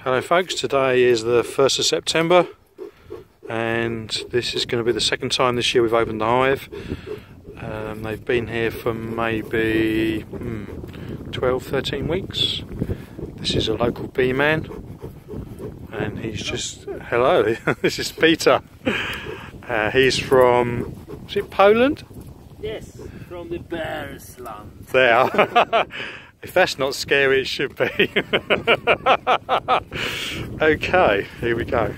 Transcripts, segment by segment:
Hello folks, today is the 1st of September and this is going to be the second time this year we've opened the hive. They've been here for maybe 12-13 weeks. This is a local bee man and he's just... Hello, this is Peter. He's from... is it Poland? Yes, from the bear's land. There. If that's not scary, it should be. Okay, here we go.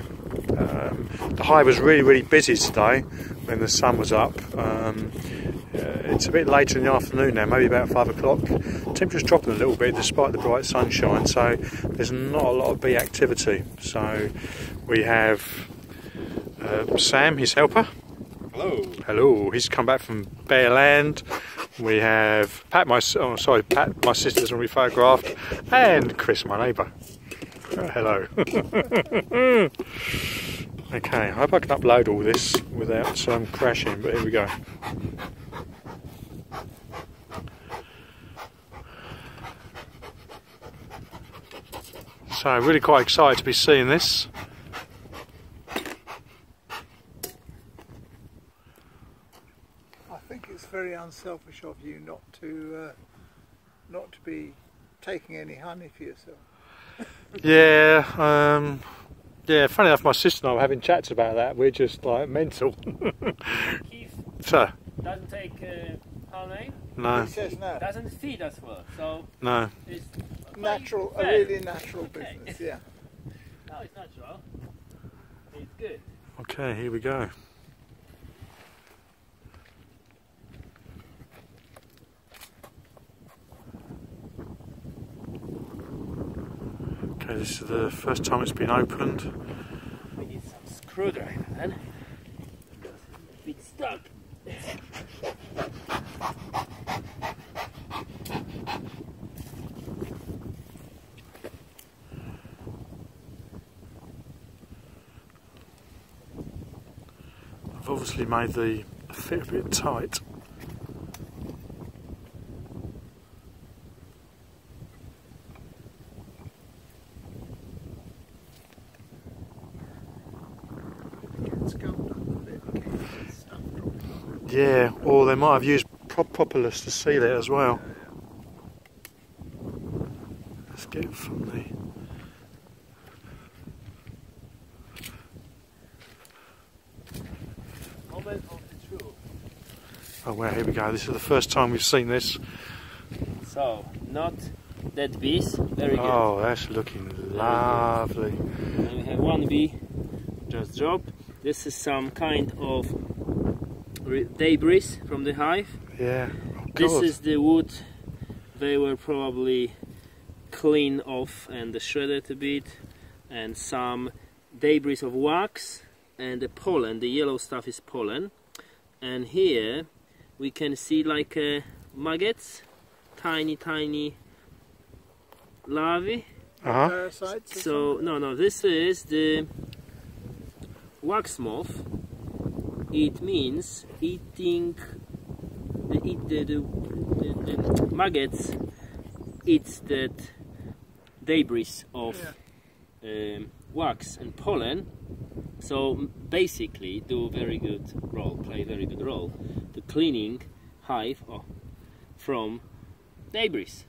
The hive was really busy today when the sun was up. It's a bit later in the afternoon now, maybe about 5 o'clock. Temperature's dropping a little bit despite the bright sunshine, so there's not a lot of bee activity. So we have Sam, his helper. Hello. Hello. He's come back from Bear Land. We have Pat, my sister doesn't be photographed, and Chris, my neighbour. Hello. Okay, I hope I can upload all this without crashing, but here we go. So, really quite excited to be seeing this. I think it's very unselfish of you not to be taking any honey for yourself. Yeah, yeah. Funny enough, my sister and I were having chats about that. We're just like mental. Keith So, doesn't take honey. no, He says no. Doesn't feed as well, so no. it's Natural, a fair. really natural Okay. business, yeah. No, it's natural. It's good. Okay, here we go. Okay, this is the first time it's been opened. We need some screwdriver then. Because it's a bit stuck. I've obviously made the fit a bit tight. It's gummed up a bit in case it's stuff dropping. Yeah, or they might have used propolis to seal it as well. Let's get it from the... Moment of the truth. Oh well, here we go. This is the first time we've seen this. So, not dead bees. Very good. Oh, that's looking lovely. And we have one bee just dropped. This is some kind of debris from the hive. Yeah. Oh, This God. is the wood. They were probably cleaned off and shredded a bit, and some debris of wax and the pollen. The yellow stuff is pollen, and here we can see like maggots, tiny larvae. Parasites? So no, this is the wax moth. It means eating the maggots. Eats that debris of wax and pollen. So basically, play very good role to cleaning hive from debris.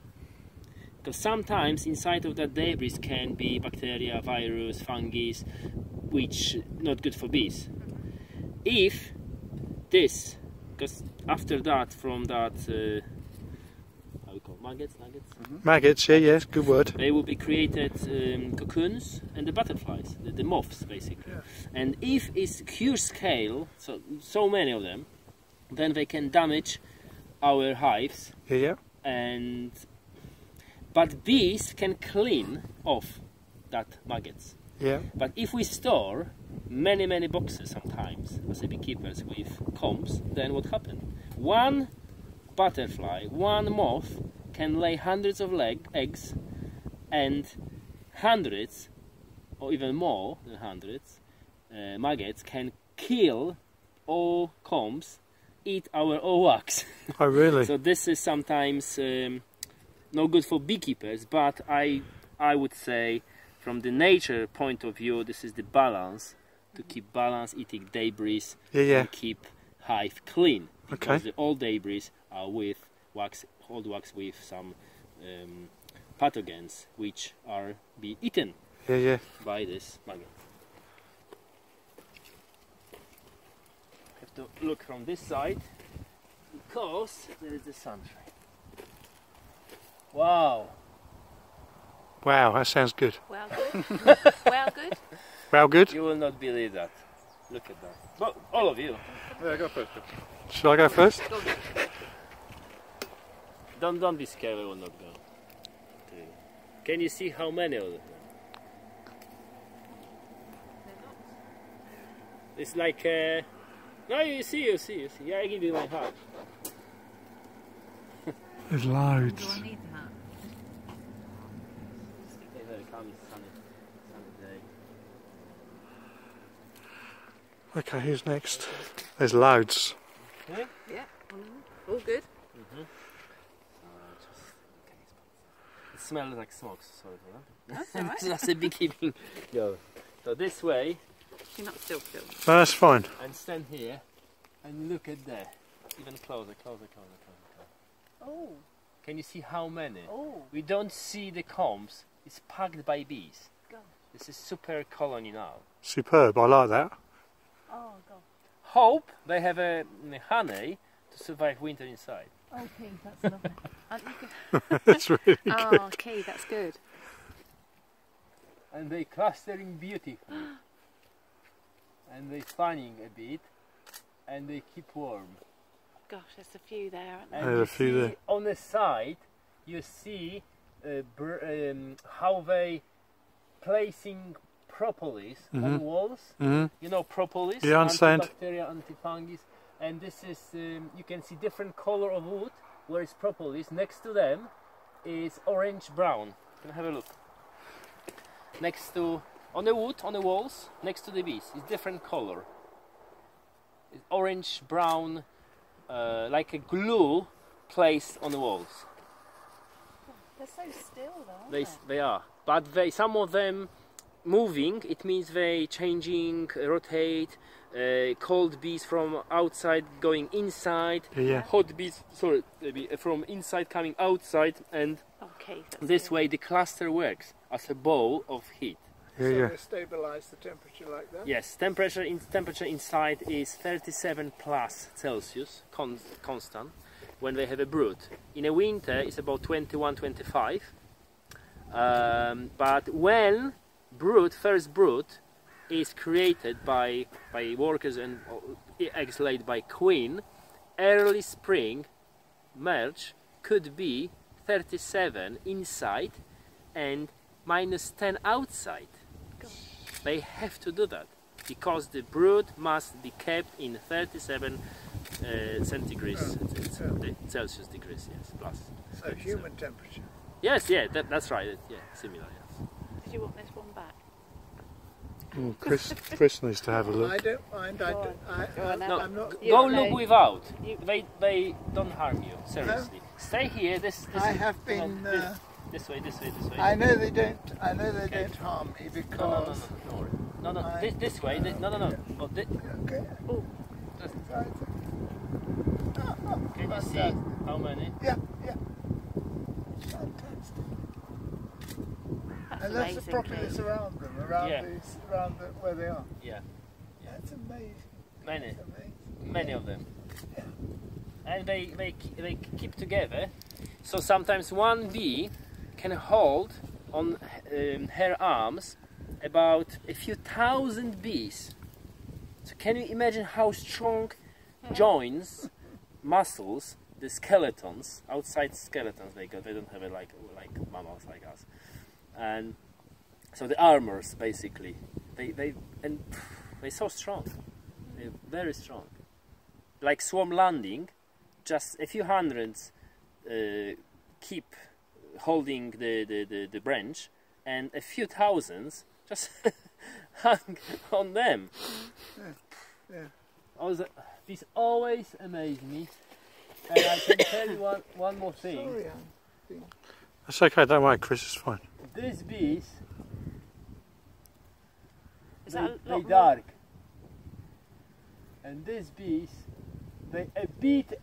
Because sometimes inside of that debris can be bacteria, virus, fungi, which not good for bees. If this, because after that, from that, how we call maggots, nuggets, Maggots, yeah, yes, good word. they will be created cocoons and the butterflies, the moths basically. Yeah. And if it's huge scale, so many of them, then they can damage our hives. Yeah. But bees can clean off that maggots. Yeah. But if we store many boxes sometimes as a beekeepers with combs, then what happens? One butterfly, one moth can lay hundreds of eggs, and hundreds or even more than hundreds maggots can kill all combs, eat our all wax. Oh, really? So this is sometimes no good for beekeepers, but I would say from the nature point of view, this is the balance, to keep balance, eating debris, and keep hive clean. Because the old debris are with wax, old wax with some pathogens which are be eaten by this maggot. Have to look from this side because there is the sunshine. Wow! Wow, that sounds good. Well, good. Well, good. Well, good. You will not believe that. Look at that. Well, all of you. Yeah, go first. Shall I go first? Don't be scared. I will not go. Can you see how many of them? It's like no, you see. Yeah, I give you my heart. There's loads. Do I need that? Okay, who's next? There's loads. Okay. Yeah, all good. It smells like smoke, sorry for that. That's alright. That's a beekeeping. Go. So this way, You're not still filming. No, that's fine. and stand here, and look at that. Even closer. Oh, Can you see how many? oh, We don't see the combs. It's packed by bees. God. This is super colony now. Superb, I like that. Oh, God. Hope they have a honey to survive winter inside. Okay, that's lovely. And you can... That's really good. Oh, okay, that's good. And they clustering beautifully. And they fanning a bit. And they keep warm. Gosh, there's a few there, aren't there? And There's you a few see there. on the side, you see how they placing propolis on walls. Mhm. You know propolis, Yeah, I understand. antibacterial, antifungus, and this is you can see different color of wood. Where is propolis? Next to them is orange brown. Can I have a look? Next to on the wood on the walls, next to the bees, is different color. It's orange brown, like a glue placed on the walls. They're so still, though, aren't They are, but some of them moving. It means they changing, rotate. Cold bees from outside going inside. Yeah. Hot bees, sorry, maybe from inside coming outside, and Okay, that's this good. way the cluster works as a ball of heat. So Yeah. they stabilise the temperature like that? Yes, temperature inside is 37 plus Celsius, constant, when they have a brood. In a winter, it's about 21, 25. But when first brood is created by workers and eggs laid by queen, early spring, March, could be 37 inside and minus 10 outside. They have to do that because the brood must be kept in 37 centigrades, Celsius degrees, yes, plus. So human temperature. Yes, yeah, that's right. Yeah, similar. Yes. Did you want this one back? Chris needs to have a I look. don't mind. Go on, No, I'm not. You go don't look know. without. You- They don't harm you. Seriously, stay here. This I have been. this way. I know they don't. I know they don't harm me No, because. don't worry. No. I- This way. No. Oh, Okay. Oh, can you see how many? Yeah. Fantastic. that's And that's the amazing. propolis Pete. around them, around Yeah. where they are. Yeah, That's amazing. many. That's amazing. Many of them, and they keep together. So sometimes one bee can hold on her arms about a few thousand bees. So can you imagine how strong joints, muscles, the skeletons, outside skeletons they got? They don't have it like mammals like us, and so the armors basically they're so strong. They're very strong. Like swarm landing, just a few hundreds keep holding the branch, and a few thousands just hang on them. Yeah. This always amazes me, and I can tell you one more thing. Sorry, Anne. That's okay, don't worry, Chris, it's fine. These bees Is that a lot they more? dark. And these bees, they a bit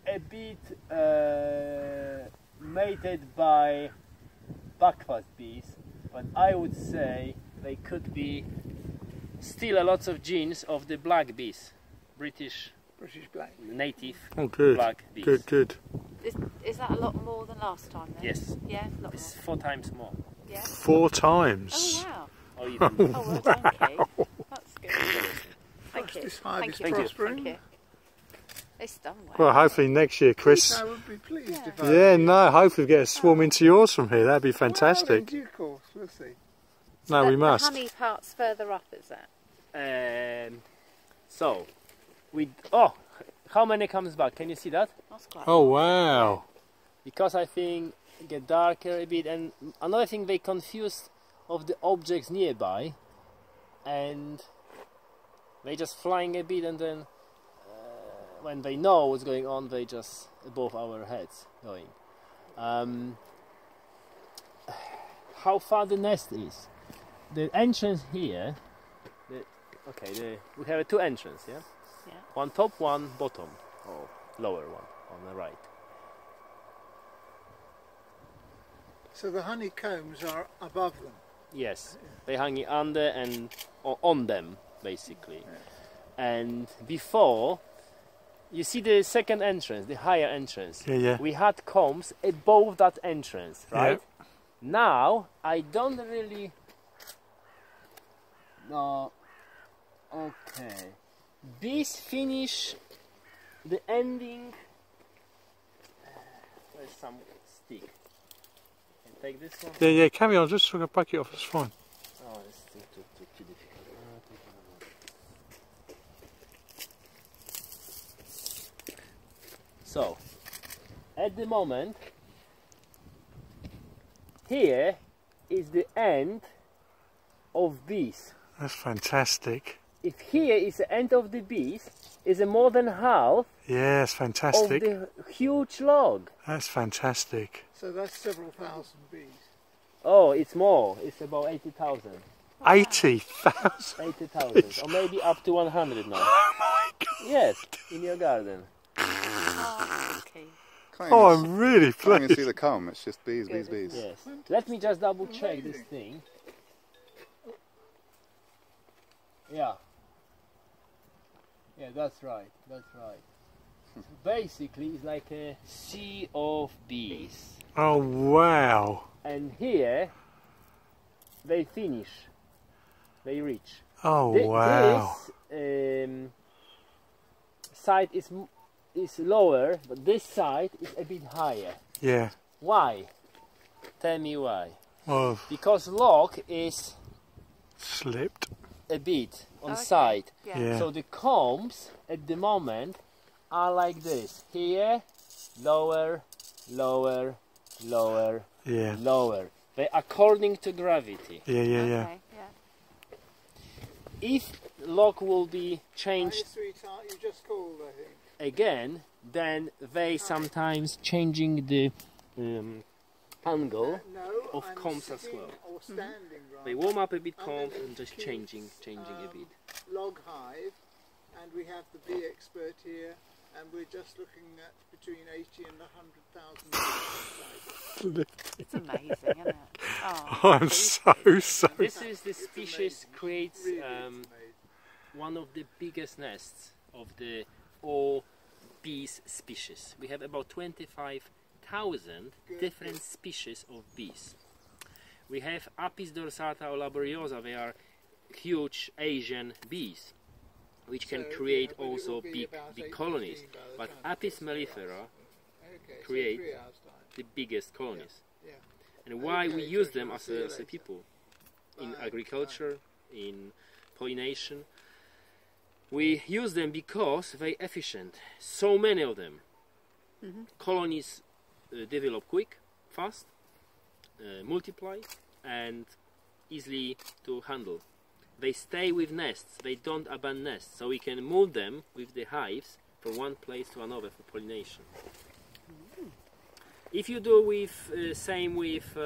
mated by buckfast bees, but I would say they could be still a lot of genes of the black bees, British black. native Oh, good. black bees. Good, good. Is that a lot more than last time then? Yes, Yeah, a lot it's more. 4 times more. Yeah. 4 times. Oh wow. Or even Oh well, thank you. That's good. Thank you. This hive Thank is you. prospering. Thank you. It's done well. Well, hopefully next year, Chris. I would be pleased Yeah. if I Yeah, no, hopefully we get a swarm into yours from here. That'd be Well, in fantastic. due course, we'll see. No, we must. The honey part's further up, is that? So, oh, how many comes back? Can you see that? That's quite. Oh, wow. Because I think it get darker a bit, and another thing they confuse of the objects nearby, and they just flying a bit, and then when they know what's going on, they just above our heads going. How far the nest is? The entrance here. We have 2 entrances, yeah. Yeah. One top, one bottom, or lower one on the right. So the honeycombs are above them. Yes, they hanging under and on them basically. Yeah. And before, you see the second entrance, the higher entrance. Yeah, yeah. We had combs above that entrance, right? Yeah. Now I don't really. No. Okay. Bees finish the ending. There's some stick. Can take this one. Yeah, yeah, carry on. Just gonna back it off. It's fine. Oh, it's too difficult. So, at the moment, here is the end of bees. That's fantastic. If here is the end of the bees, is a more than half Yeah, that's of fantastic. the huge log. That's fantastic. So that's several thousand bees. Oh, it's more. It's about 80,000. 80,000. 80,000, or maybe up to 100 now. Oh my God. Yes, in your garden. Oh, okay. Can't Oh, even, I'm really can't even see pleased. the comb, it's just bees, Good, bees, bees. Yes. Let me just double check this thing. Yeah. Yeah, that's right. That's right. So basically, it's like a sea of bees. Oh, wow. And here, they finish. They reach. Oh, wow. This side is lower, but this side is a bit higher. Yeah. Why? Tell me why. Oh, Because log is slipped. a bit on Okay. side. Yeah. Yeah. So the combs at the moment are like this. Here, lower, lower, lower, Yeah. lower. They according to gravity. Yeah, yeah, yeah. Okay, yeah. If log will be Hi, changed sweetheart, you just called, I think. again, then they sometimes changing the angle. No, Of I'm combs as sitting well. Or standing rather. They warm up a bit I'm comb in and just Keith's, changing a bit. Log hive, and we have the bee expert here, and we're just looking at between 80 and 100,000 bees. It's amazing, isn't it? Oh, I'm bees. so. This is the species creates Really, it's amazing. one of the biggest nests of the all bees species. We have about 25,000 different species of bees. We have Apis dorsata or laboriosa. They are huge Asian bees, which can So, create yeah, but it also will be big about big 8:15 colonies. by the But time it Apis gets to us. mellifera Okay, so create 3 hours time. the biggest colonies. Yeah. And why we Okay, use so them we'll as see you a later. people in Bye. agriculture, in pollination. We use them because they're efficient. So many of them. Colonies develop quick, fast, multiply, and easily to handle. They stay with nests. They don't abandon nests, so we can move them with the hives from one place to another for pollination. If you do with same with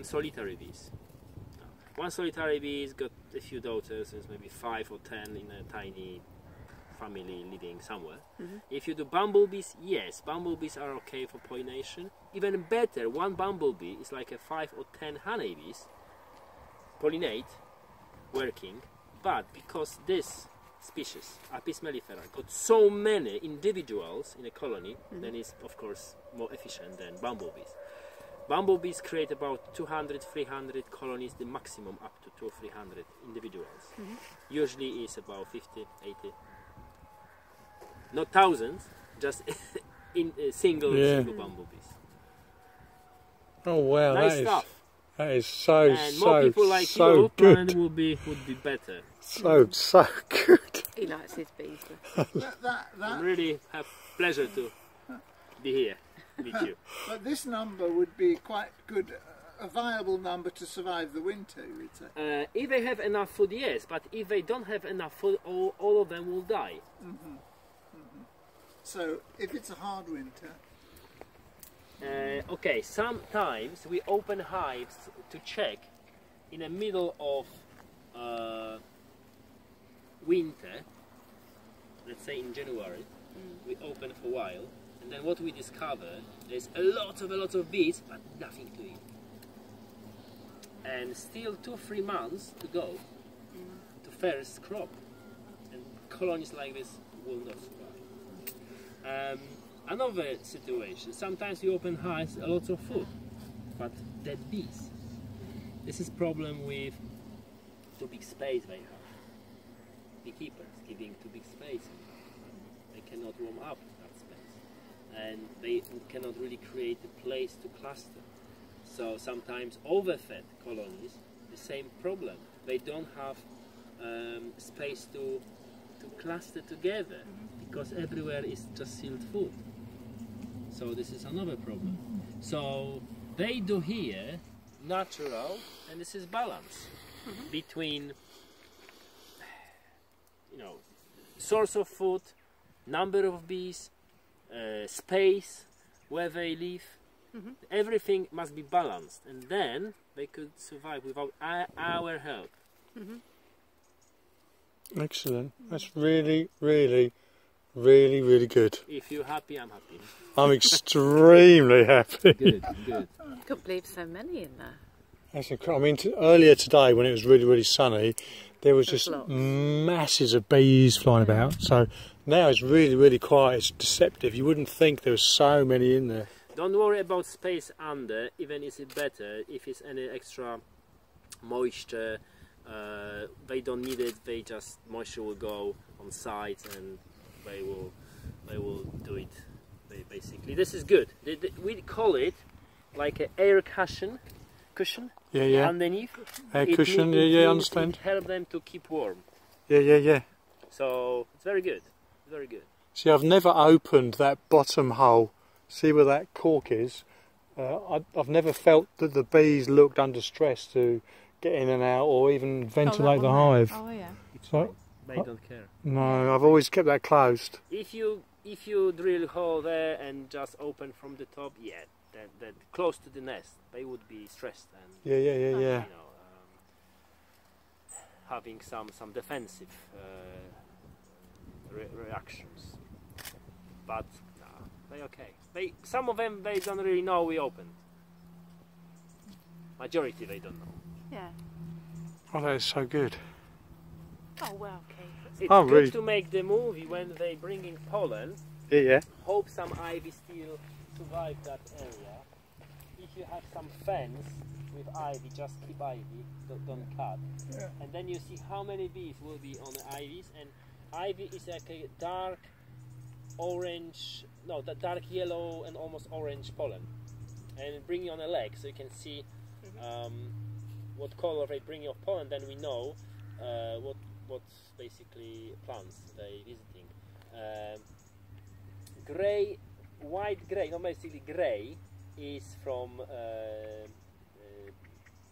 solitary bees, One solitary bee's got a few daughters, there's maybe 5 or 10 in a tiny family living somewhere. If you do bumblebees, yes, bumblebees are okay for pollination. Even better, one bumblebee is like a 5 or 10 honeybees pollinate, working, but because this species, Apis mellifera, got so many individuals in a colony, then it's of course more efficient than bumblebees. Bumblebees create about 200, 300 colonies, the maximum up to 200 or 300 individuals. Usually it's about 50, 80, not thousands, just in single bumblebees. Oh wow, Nice stuff. That is so, and more people like you good. would be better. So good. He likes his bees. I really have pleasure to be here with you. But this number would be quite good, a viable number to survive the winter, you would say. If they have enough food, yes, but if they don't have enough food, all of them will die. So if it's a hard winter... Okay, sometimes we open hives to check in the middle of winter, let's say in January, we open for a while, and then what we discover, there's a lot of bees, but nothing to eat. And still 2 or 3 months to go to first crop, and colonies like this will not survive. Another situation, sometimes we open hives, a lot of food, but dead bees. This is problem with too big space they have. Beekeepers giving too big space. They cannot warm up that space. And they cannot really create a place to cluster. So sometimes overfed colonies, the same problem. They don't have space to cluster together because everywhere is just sealed food. So this is another problem. So they do here natural, and this is balance between, you know, source of food, number of bees, space, where they live. Everything must be balanced, and then they could survive without our help. Excellent. That's really good. If you're happy, I'm happy. I'm extremely happy. Good. I can't believe so many in there. That's incredible. I mean, earlier today when it was really sunny, there was just lots. masses of bees flying about. So now it's really quiet. It's deceptive. You wouldn't think there was so many in there. Don't worry about space under, even is it better if it's any extra moisture. They don't need it. They just moisture will go on sides and they will do it. Basically, this is good. We call it like an air cushion. Yeah. Underneath. Air cushion. I understand. It help them to keep warm. Yeah. So it's very good. See, I've never opened that bottom hole. See where that cork is? I've never felt that the bees looked under stress to get in and out or even ventilate the hive. Oh yeah. So, They don't care. no, I've always kept that closed. If you drill a hole there and just open from the top, that close to the nest, they would be stressed and Yeah. you know, having some defensive reactions. But no, they okay. Some of them they don't really know we opened. Majority they don't know. Yeah. Oh, that is so good. Oh well, Keith. It's Oh, good really? to make the movie when they bring in pollen. Yeah. Hope some ivy still survive that area. If you have some fence with ivy, just keep ivy, don't cut. Yeah. And then you see how many bees will be on the ivies. And ivy is like a dark orange, no, the dark yellow and almost orange pollen. And bring it on a leg so you can see what color they bring of pollen. Then we know what basically plants they visiting. White grey, not basically grey, is from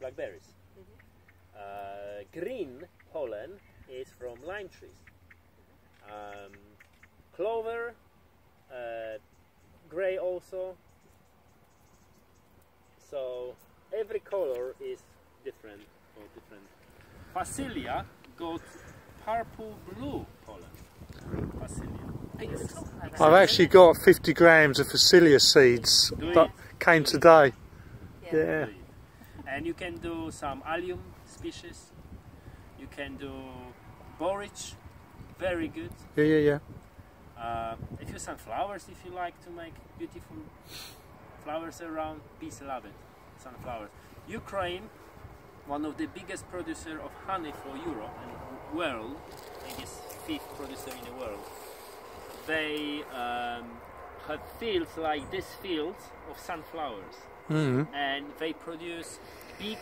blackberries. Green pollen is from lime trees. Clover, grey also. So every color is different for different Phacelia got purple-blue pollen. Phacelia. I've actually got 50 grams of Phacelia seeds that came today. Yeah. And you can do some allium species. You can do borage, very good. Yeah. A few sunflowers if you like to make beautiful flowers around. Bees love it, sunflowers. Ukraine, one of the biggest producer of honey for Europe and world, I guess 5th producer in the world. They have fields like this fields of sunflowers, and they produce big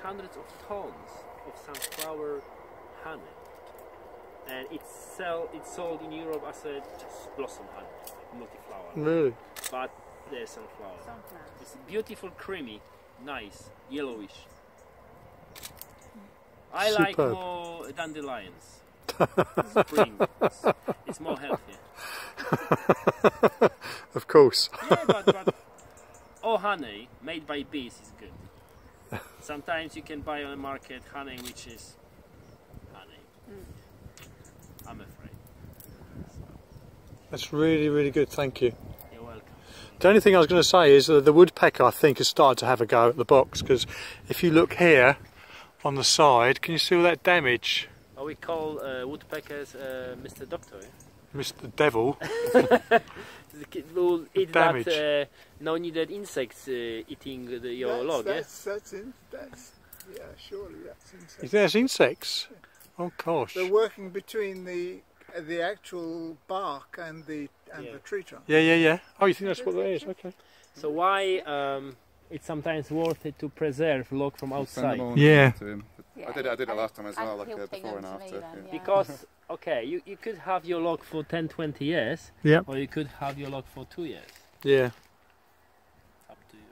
hundreds of tons of sunflower honey. And it's sold in Europe as a just blossom honey, multi-flower. Really? But there's sunflower. It's beautiful, creamy, nice, yellowish. I like more dandelions. Spring. It's more healthy. Of course. Yeah, but all honey made by bees is good. Sometimes you can buy on the market honey which is honey. I'm afraid. That's really, really good, thank you. You're welcome. The only thing I was going to say is that the woodpecker, I think, has started to have a go at the box, because if you look here on the side, can you see all that damage? Oh, we call woodpeckers Mr. Doctor. Mr. Devil. Will eat damage. that no needed insects eating your log, yeah, surely that's insects. You think that's insects? Oh gosh. They're working between the actual bark and the tree trunk. Yeah. Oh, you think that's what that is? Okay. So why it's sometimes worth it to preserve log from outside? Yeah. I did it last time as well, like before and after. Because okay, you could have your log for 10-20 years, or you could have your log for 2 years. Yeah. Up to you.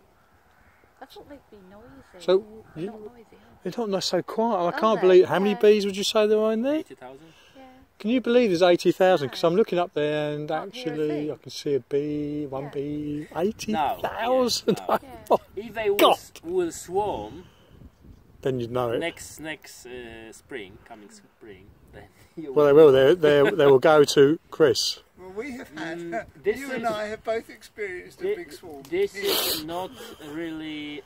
I thought they'd be noisy. So they're not noisy. they're not so quiet. I can't believe how many bees would you say there are in there? 80,000. Yeah. Can you believe there's 80,000? Because I'm looking up there and actually I can see a bee, one bee, 80,000. No. If they will swarm, then you'd know it. Next spring, coming spring, then you well, they will. They will go to Chris. Well, we have had. You and I have both experienced a big swarm. This is not really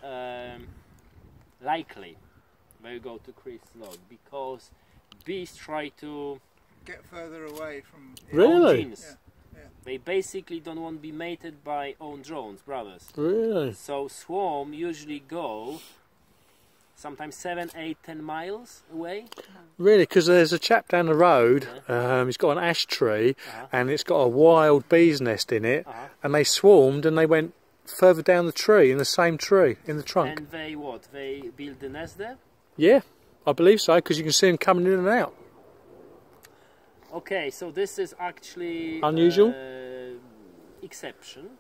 likely when you go to Chris' log, because bees try to get further away from Really? genes. Yeah. They basically don't want to be mated by own drones, brothers. Really? So swarm usually go sometimes 7, 8, 10 miles away. Really? Because there's a chap down the road, he's got an ash tree, and it's got a wild bee's nest in it, and they swarmed and they went further down the tree, in the same tree, in the trunk. And they what? They build the nest there? Yeah, I believe so, because you can see them coming in and out. Okay, so this is actually unusual exception.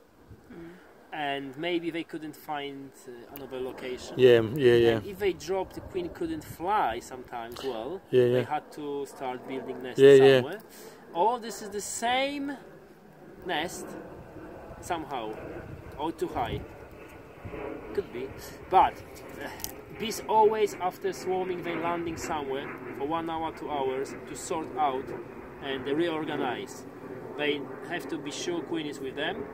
And maybe they couldn't find another location. Yeah. And if they dropped, the queen couldn't fly sometimes. Well, they had to start building nests somewhere. Or this is the same nest somehow, or too high. Could be, but bees always after swarming, they landing somewhere for 1 hour, 2 hours to sort out and they reorganize. They have to be sure queen is with them.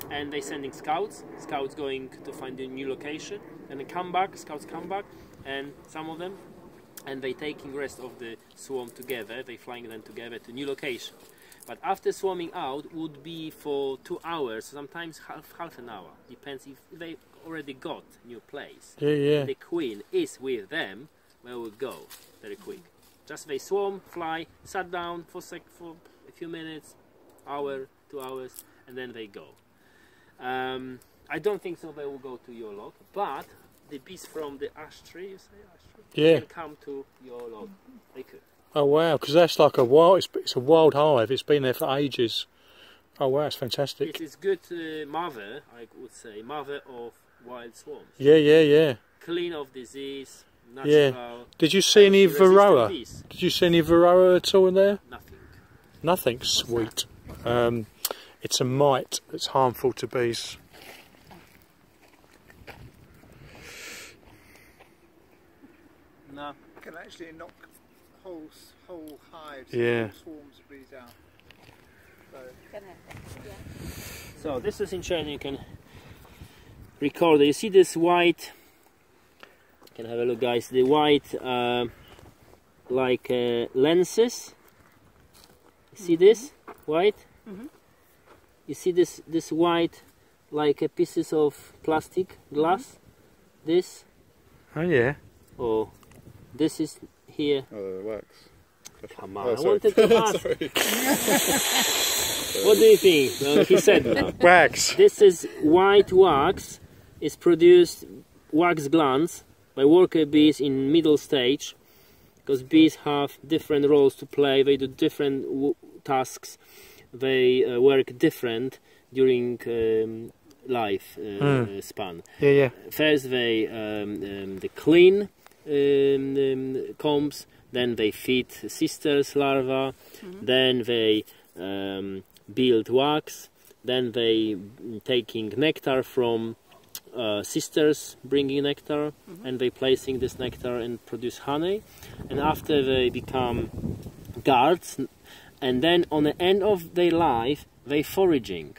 And they sending scouts going to find a new location, and they come back, scouts come back, and some of them, and they taking rest of the swarm together, they flying them together to new location. But after swarming out would be for 2 hours, sometimes half an hour, depends if they already got new place. The queen is with them, where will go very quick. Just they swarm, fly, sat down for a few minutes, hour, 2 hours, and then they go. I don't think so they will go to your log, but the bees from the ash tree, you say ash tree, can come to your log. They could. Oh wow, because that's like a wild, it's a wild hive, it's been there for ages. Oh wow, it's fantastic. It's good mother, I would say, mother of wild swarms. Yeah. Clean of disease, natural. Did you see any varroa? Did you see any varroa at all in there? Nothing. Nothing? Sweet. It's a mite that's harmful to bees. No. can actually knock whole hives, Yeah. whole swarms of bees out. So this is in China. You can record it. You see this white? You can have a look, guys. The white, like lenses. You see this white? You see this white, like pieces of plastic glass. This. Oh yeah. Oh, this is here. Oh, the wax. Come on, Oh, I sorry. wanted to ask. What do you think? No, he said no. Wax. This is white wax. Is produced wax glands by worker bees in middle stage, because bees have different roles to play. They do different tasks. They work different during life span. Yeah, yeah. First they clean combs, then they feed sisters larvae, then they build wax, then they taking nectar from sisters, bringing nectar, and they placing this nectar and produce honey, and after they become guards, and then on the end of their life they foraging.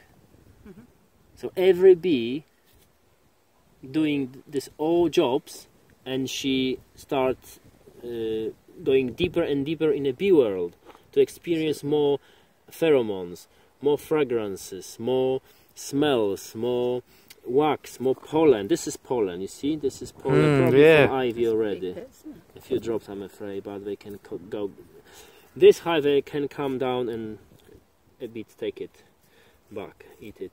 So every bee doing this all jobs, and she starts going deeper and deeper in the bee world to experience more pheromones, more fragrances, more smells, more wax, more pollen. This is pollen, you see? This is pollen, probably from ivy already. A few drops, I'm afraid, but they can go. This hive can come down and a bit take it back, eat it.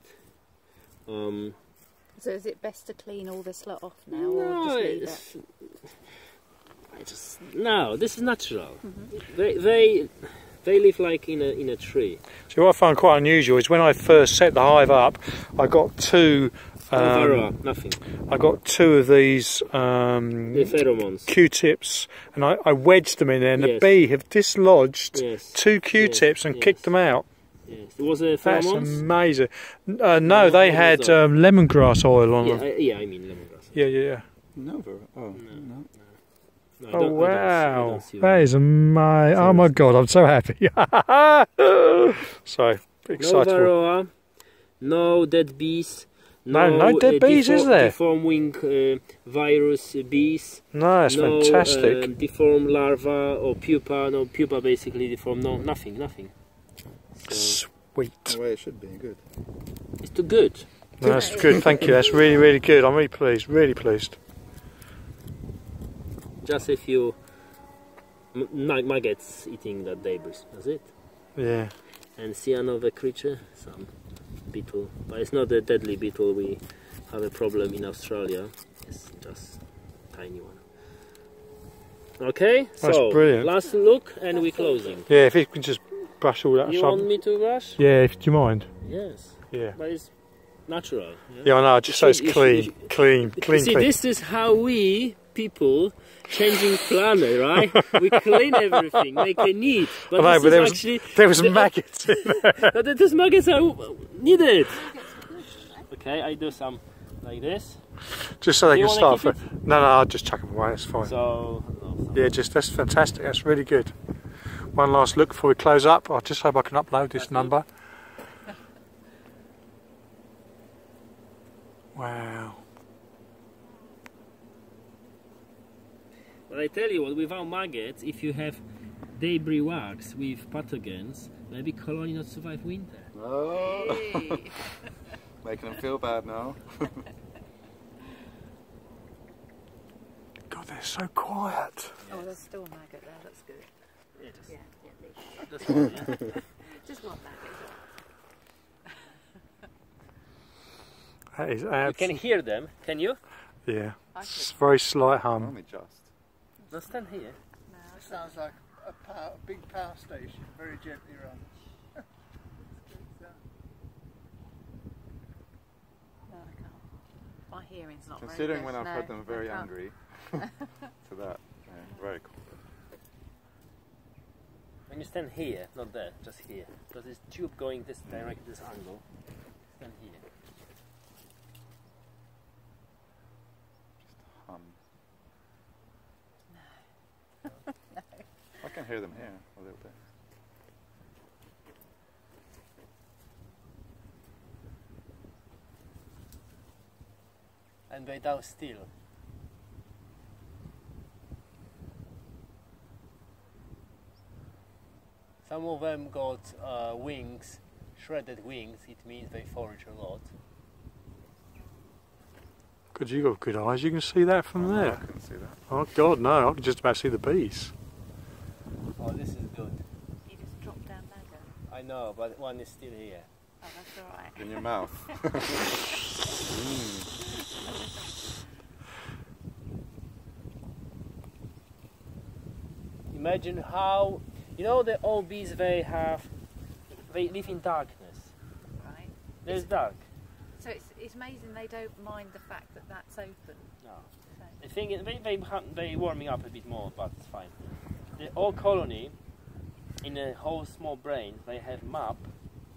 So is it best to clean all this lot off now, No, or just leave it? No, this is natural. They live like in a tree. So what I find quite unusual is when I first set the hive up, I got two. Nothing. I got two of these The pheromones. Q-tips, and I wedged them in there, and the bee have dislodged two Q-tips and kicked them out. Yes. It was a That's pheromones. amazing. No, they had lemongrass oil on them. Yeah, I mean lemongrass. Yeah. No, oh, no. No, Oh wow, I don't see that is amazing! Oh my god, I'm so happy. So excited. No varroa, no dead bees. No dead bees, is there? Deformed wing virus bees. No, that's fantastic. Deformed larva or pupa. No pupa, basically deformed. No, nothing. So, Sweet. The way it should be, good. it's too good. No, that's good. Thank you. That's really good. I'm really pleased. Really pleased. Just a few maggots eating that debris. That's it. Yeah. And see another creature, some beetle, but it's not a deadly beetle. We have a problem in Australia. It's just tiny one. Okay, That's so brilliant. last look and we're closing. Yeah, if you can just brush all that. You want me to brush? Yeah, do you mind? Yes. Yeah. But it's natural. Yeah, I know. Just so it's clean. See, this is how we people changing planet, right? We clean everything, make it neat. But, I know, but there was the, maggots in there. But these maggots are needed. Okay, I do some like this. Just so they can start. keep No, I'll just chuck them away. That's fine. So Yeah, that's fantastic. That's really good. One last look before we close up. I just hope I can upload this number. Wow. But I tell you what, without maggots, if you have debris wax with pathogens, maybe colony not survive winter. Oh. Making them feel bad now. God, they're so quiet. Oh, there's still a maggot there. That's good. Yeah, just one, yeah. Just one maggot. That is You can hear them, can you? Yeah. It's very slight hum. Only just. No, stand here. It sounds like a big power station, very gently run. No, I can't. My hearing's not Considering very good. when I've heard No, them very I can't. angry to that, yeah, very cool. When you stand here, not there, just here. Because this tube going this direct, this angle. Stand here. Hum. can hear them here a little bit. And they down still. Some of them got wings, shredded wings. It means they forage a lot. Good, you got good eyes. You can see that from No, there. I couldn't see that. Oh God, no! I can just about see the bees. Oh, this is good. You just dropped down there. I know, but one is still here. Oh, that's all right. In your mouth. Imagine how, you know, the old bees, they live in darkness. Right. There's dark. So it's amazing they don't mind the fact that that's open. No. So. I think they warming up a bit more, but it's fine. The whole colony, in a whole small brain, they have map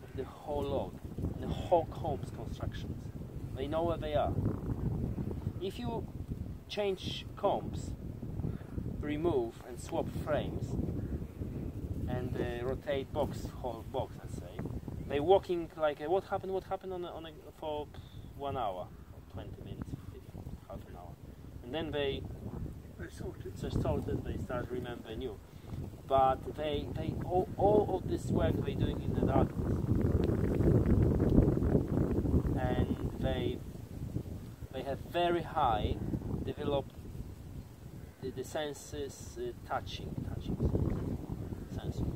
of the whole log, and the whole combs constructions. They know where they are. If you change combs, remove and swap frames, and rotate whole box, let's say, they walking like what happened for 1 hour, 20 minutes, half an hour, and then they sorted, they start remembering you. But they all of this work they doing in the darkness, and they have very high developed the senses, touching sensors.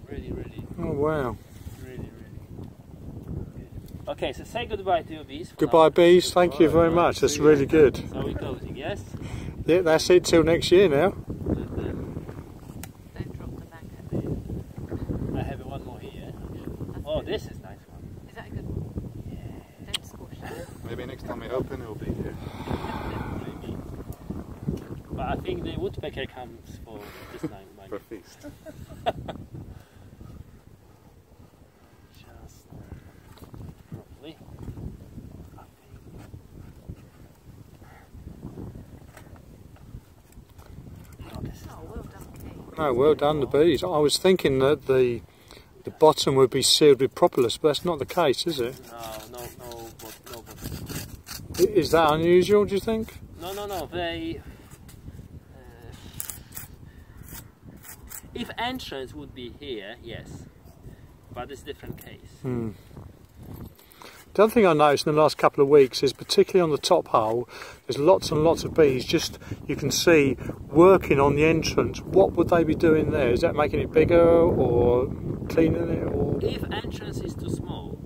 Really. Oh wow! Really good. Okay, so say goodbye to your bees. Goodbye, bees. Thank you very much. That's really good. So we're closing, yes? Yeah, that's it till next year now. Don't drop the maggot. I have one more here. Oh, this is a nice one. Is that a good one? Yeah. Don't squash it. Maybe next time we open it'll be here. Maybe. But I think the woodpecker comes for this time. For a feast. Just properly. Oh, well done, Kate. No, well done, the bees. I was thinking that the bottom would be sealed with propolis, but that's not the case, is it? No. Is that unusual, do you think? No. They. If entrance would be here, yes, but it's a different case. The other thing I noticed in the last couple of weeks is, particularly on the top hole, there's lots and lots of bees just, you can see, working on the entrance. What would they be doing there? Is that making it bigger or cleaning it? Or? If entrance is too small,